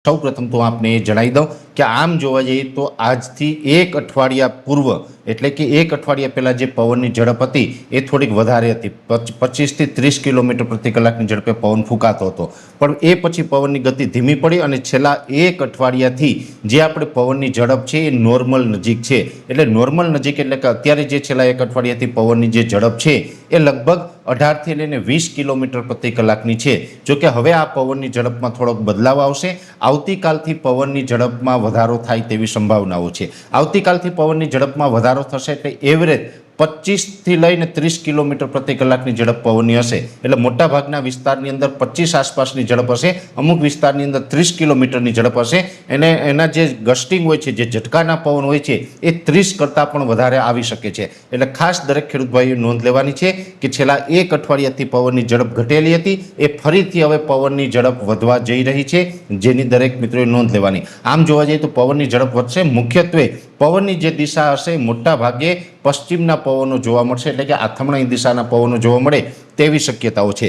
સૌ પ્રથમ તો આપને જણાવી દઉં કે આમ જોવા જઈએ તો આજથી એક અઠવાડિયા પૂર્વ એટલે કે એક અઠવાડિયા પહેલાં જે પવનની ઝડપ હતી એ થોડીક વધારે હતી 25 થી 30 કિલોમીટર પ્રતિ કલાકની ઝડપે પવન ફૂંકાતો હતો પણ એ પછી પવનની ગતિ ધીમી પડી અને છેલ્લા એક અઠવાડિયાથી જે આપણે પવનની ઝડપ છે એ નોર્મલ નજીક છે એટલે નોર્મલ નજીક એટલે કે અત્યારે જે છેલ્લા એક અઠવાડિયાથી પવનની જે ઝડપ છે એ લગભગ 18 થી લઈને 20 કિલોમીટર પ્રતિ કલાકની છે। જોકે હવે આ પવનની ઝડપમાં થોડોક બદલાવ આવશે। આવતીકાલથી પવનની ઝડપમાં વધારો થાય તેવી સંભાવનાઓ છે। આવતીકાલથી પવનની ઝડપમાં વધારો થશે એટલે એવરેજ 25 થી લઈને 30 કિલોમીટર પ્રતિ કલાકની ઝડપ પવનની હશે એટલે મોટાભાગના વિસ્તારની અંદર 25 આસપાસની ઝડપ હશે, અમુક વિસ્તારની અંદર 30 કિલોમીટરની ઝડપ હશે અને એના જે ગસ્ટિંગ હોય છે, જે ઝટકાના પવન હોય છે એ 30 કરતાં પણ વધારે આવી શકે છે। એટલે ખાસ દરેક ખેડૂત ભાઈઓ નોંધ લેવાની છે કે છેલ્લા એક અઠવાડિયાથી પવનની ઝડપ ઘટેલી હતી એ ફરીથી હવે પવનની ઝડપ વધવા જઈ રહી છે, જેની દરેક મિત્રોએ નોંધ લેવાની। આમ જોવા જઈએ તો પવનની ઝડપ વધશે। મુખ્યત્વે પવનની જે દિશા હશે મોટા ભાગે પશ્ચિમના પવનો જોવા મળશે એટલે કે આથમણાની દિશાના પવનો જોવા મળે તેવી શક્યતાઓ છે।